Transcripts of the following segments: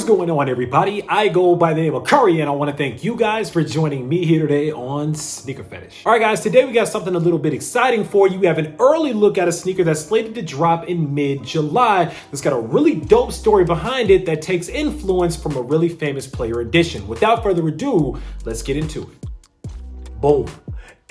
going on, everybody? I go by the name of Curry, and I want to thank you guys for joining me here today on SneakerPhetish. All right, guys, today we got something a little bit exciting for you. We have an early look at a sneaker that's slated to drop in mid-July. That's got a really dope story behind it that takes influence from a really famous player edition. Without further ado, let's get into it. Boom.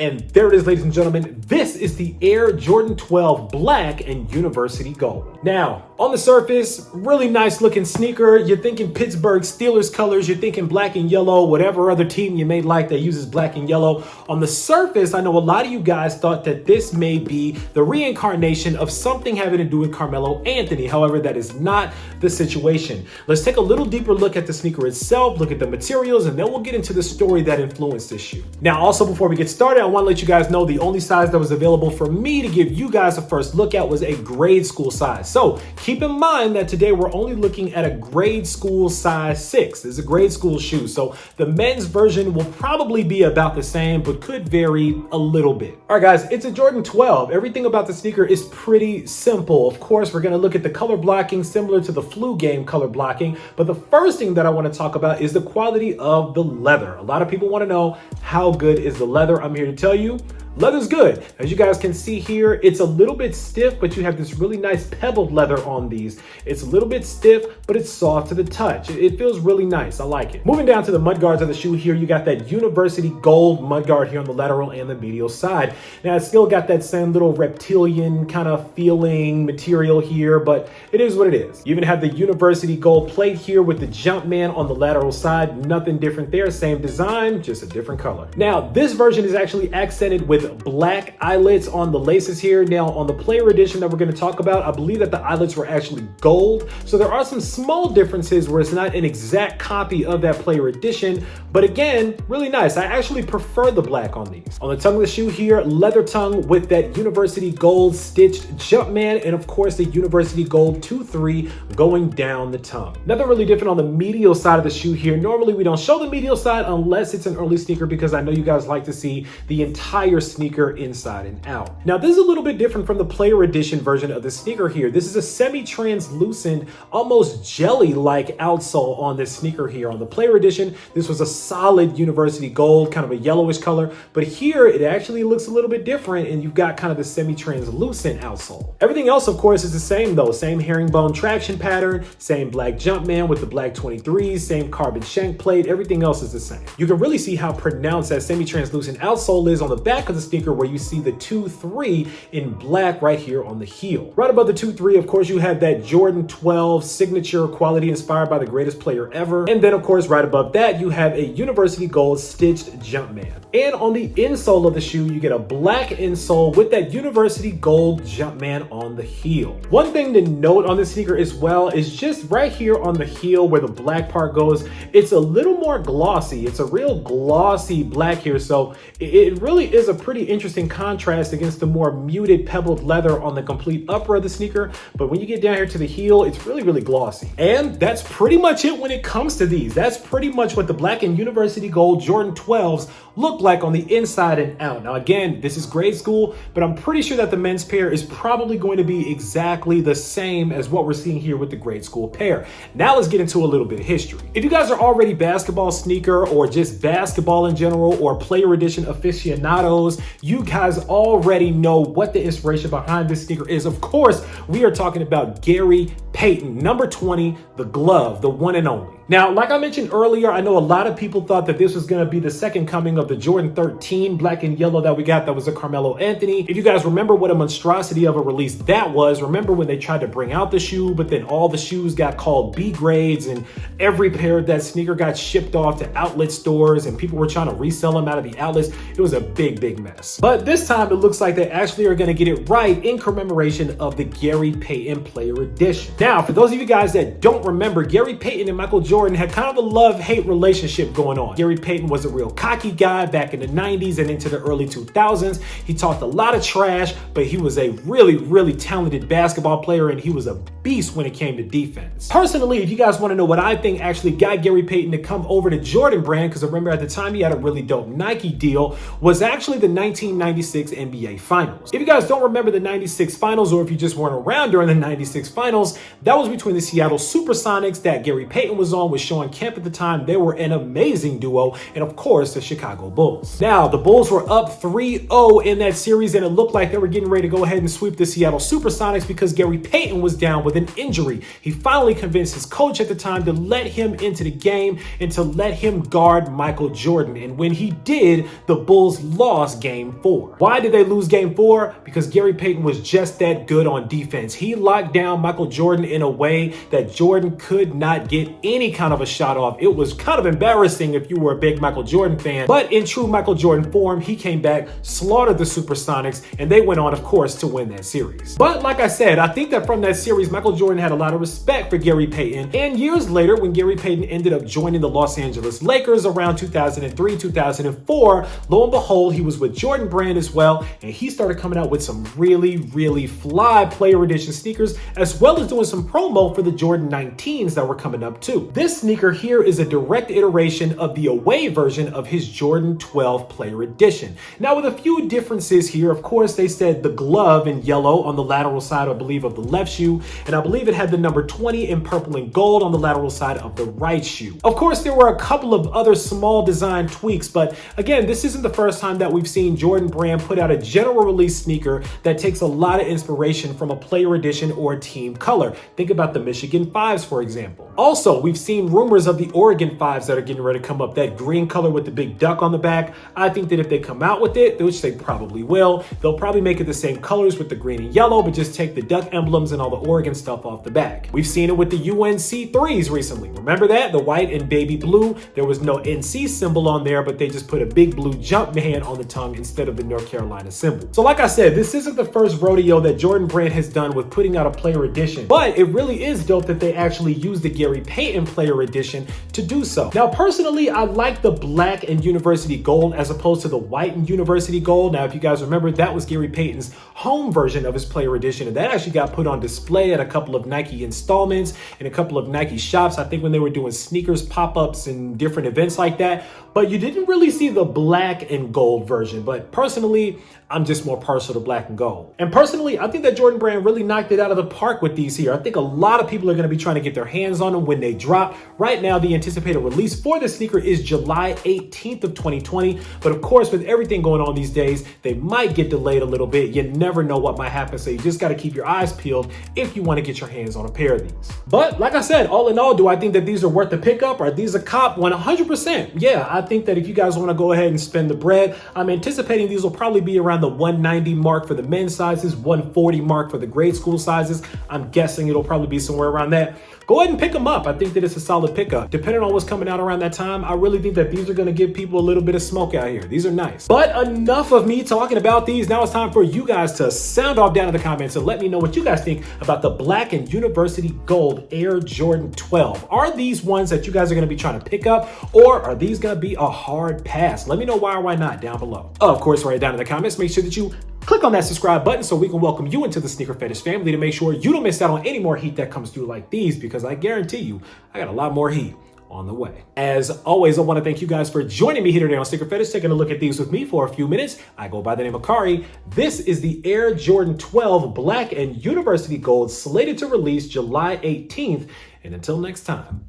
And there it is, ladies and gentlemen. This is the Air Jordan 12 Black and University Gold. Now, on the surface, really nice looking sneaker. You're thinking Pittsburgh Steelers colors. You're thinking black and yellow, whatever other team you may like that uses black and yellow. On the surface, I know a lot of you guys thought that this may be the reincarnation of something having to do with Carmelo Anthony. However, that is not the situation. Let's take a little deeper look at the sneaker itself, look at the materials, and then we'll get into the story that influenced this shoe. Now, also before we get started, I want to let you guys know the only size that was available for me to give you guys a first look at was a grade school size. So keep in mind that today we're only looking at a grade school size 6. This is a grade school shoe. So the men's version will probably be about the same, but could vary a little bit. All right, guys, it's a Jordan 12. Everything about the sneaker is pretty simple. Of course, we're going to look at the color blocking similar to the flu game color blocking. But the first thing that I want to talk about is the quality of the leather. A lot of people want to know, how good is the leather? I'm here to tell you, leather's good. As you guys can see here, it's a little bit stiff, but you have this really nice pebbled leather on these. It's a little bit stiff, but it's soft to the touch. It feels really nice. I like it. Moving down to the mudguards of the shoe here, you got that University Gold mudguard here on the lateral and the medial side. Now, it's still got that same little reptilian kind of feeling material here, but it is what it is. You even have the University Gold plate here with the Jumpman on the lateral side. Nothing different there. Same design, just a different color. Now, this version is actually accented with black eyelets on the laces here. Now, on the player edition that we're going to talk about, I believe that the eyelets were actually gold. So there are some small differences where it's not an exact copy of that player edition, but again, really nice. I actually prefer the black on these. On the tongue of the shoe here, leather tongue with that University Gold stitched Jumpman, and of course the University Gold 2-3 going down the tongue. Nothing really different on the medial side of the shoe here. Normally we don't show the medial side unless it's an early sneaker, because I know you guys like to see the entire sneaker inside and out. Now, this is a little bit different from the player edition version of the sneaker here. This is a semi-translucent, almost jelly-like outsole on this sneaker here. On the player edition, this was a solid University Gold, kind of a yellowish color, but here it actually looks a little bit different, and you've got kind of the semi-translucent outsole. Everything else, of course, is the same though. Same herringbone traction pattern, same black Jumpman with the black 23s, same carbon shank plate. Everything else is the same. You can really see how pronounced that semi-translucent outsole is on the back of the sneaker, where you see the 2-3 in black right here on the heel. Right above the 2-3, of course, you have that Jordan 12 signature quality inspired by the greatest player ever. And then, of course, right above that, you have a University Gold stitched Jumpman. And on the insole of the shoe, you get a black insole with that University Gold Jumpman on the heel. One thing to note on this sneaker as well is just right here on the heel where the black part goes, it's a little more glossy. It's a real glossy black here. So it really is a pretty interesting contrast against the more muted pebbled leather on the complete upper of the sneaker. But when you get down here to the heel, it's really, really glossy. And that's pretty much it when it comes to these. That's pretty much what the black and University Gold Jordan 12s look like on the inside and out. Now, again, this is grade school, but I'm pretty sure that the men's pair is probably going to be exactly the same as what we're seeing here with the grade school pair. Now let's get into a little bit of history. If you guys are already basketball sneaker or just basketball in general or player edition aficionados, you guys already know what the inspiration behind this sneaker is. Of course, we are talking about Gary Payton, number 20, the glove, the one and only. Now, like I mentioned earlier, I know a lot of people thought that this was going to be the second coming of the Jordan 13 black and yellow that we got that was a Carmelo Anthony. If you guys remember what a monstrosity of a release that was, remember when they tried to bring out the shoe, but then all the shoes got called B grades and every pair of that sneaker got shipped off to outlet stores and people were trying to resell them out of the outlets. It was a big, big mess. But this time it looks like they actually are going to get it right in commemoration of the Gary Payton Player Edition. Now, for those of you guys that don't remember, Gary Payton and Michael Jordan had kind of a love-hate relationship going on. Gary Payton was a real cocky guy back in the 90s and into the early 2000s. He talked a lot of trash, but he was a really, really talented basketball player, and he was a beast when it came to defense. Personally, if you guys want to know what I think actually got Gary Payton to come over to Jordan Brand, because I remember at the time he had a really dope Nike deal, was actually the 1996 NBA Finals. If you guys don't remember the 96 Finals, or if you just weren't around during the 96 Finals, that was between the Seattle Supersonics that Gary Payton was on along with Sean Kemp at the time, they were an amazing duo, and of course, the Chicago Bulls. Now, the Bulls were up 3-0 in that series, and it looked like they were getting ready to go ahead and sweep the Seattle Supersonics because Gary Payton was down with an injury. He finally convinced his coach at the time to let him into the game and to let him guard Michael Jordan, and when he did, the Bulls lost Game 4. Why did they lose Game 4? Because Gary Payton was just that good on defense. He locked down Michael Jordan in a way that Jordan could not get any kind of a shot off. It was kind of embarrassing if you were a big Michael Jordan fan, but in true Michael Jordan form, he came back, slaughtered the Supersonics, and they went on, of course, to win that series. But like I said, I think that from that series, Michael Jordan had a lot of respect for Gary Payton, and years later, when Gary Payton ended up joining the Los Angeles Lakers around 2003, 2004, lo and behold, he was with Jordan Brand as well, and he started coming out with some really fly player edition sneakers, as well as doing some promo for the Jordan 19s that were coming up too. This sneaker here is a direct iteration of the away version of his Jordan 12 player edition. Now, with a few differences here, of course, they said the glove in yellow on the lateral side, I believe, of the left shoe, and I believe it had the number 20 in purple and gold on the lateral side of the right shoe. Of course, there were a couple of other small design tweaks, but again, this isn't the first time that we've seen Jordan Brand put out a general release sneaker that takes a lot of inspiration from a player edition or a team color. Think about the Michigan 5s, for example. Also, we've seen rumors of the Oregon 5s that are getting ready to come up, that green color with the big duck on the back. I think that if they come out with it, which they probably will, they'll probably make it the same colors with the green and yellow, but just take the duck emblems and all the Oregon stuff off the back. We've seen it with the UNC 3s recently. Remember that? The white and baby blue. There was no NC symbol on there, but they just put a big blue jump man on the tongue instead of the North Carolina symbol. So like I said, this isn't the first rodeo that Jordan Brand has done with putting out a player edition, but it really is dope that they actually used the Gary Payton player edition to do so. Now, personally, I like the black and university gold as opposed to the white and university gold. Now, if you guys remember, that was Gary Payton's home version of his player edition, and that actually got put on display at a couple of Nike installments and a couple of Nike shops, I think when they were doing sneakers pop-ups and different events like that. But you didn't really see the black and gold version. But personally, I'm just more partial to black and gold. And personally, I think that Jordan Brand really knocked it out of the park with these here. I think a lot of people are going to be trying to get their hands on them when they drop. Right now, the anticipated release for this sneaker is July 18th of 2020. But of course, with everything going on these days, they might get delayed a little bit. You never know what might happen. So you just got to keep your eyes peeled if you want to get your hands on a pair of these. But like I said, all in all, do I think that these are worth the pickup? Are these a cop? 100%. Yeah, I think that if you guys want to go ahead and spend the bread, I'm anticipating these will probably be around the 190 mark for the men's sizes, 140 mark for the grade school sizes. I'm guessing it'll probably be somewhere around that. Go ahead and pick them up. I think that it's a solid pickup. Depending on what's coming out around that time, I really think that these are going to give people a little bit of smoke out here. These are nice. But enough of me talking about these. Now it's time for you guys to sound off down in the comments and let me know what you guys think about the black and university gold Air Jordan 12. Are these ones that you guys are going to be trying to pick up, or are these going to be a hard pass? Let me know why or why not down below. Of course, write it down in the comments. Make sure that you click on that subscribe button so we can welcome you into the Sneaker Fetish family to make sure you don't miss out on any more heat that comes through like these, because I guarantee you, I got a lot more heat on the way. As always, I want to thank you guys for joining me here today on Sneaker Fetish, taking a look at these with me for a few minutes. I go by the name of Kari. This is the Air Jordan 12 Black and University Gold, slated to release July 18th. And until next time,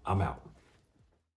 I'm out.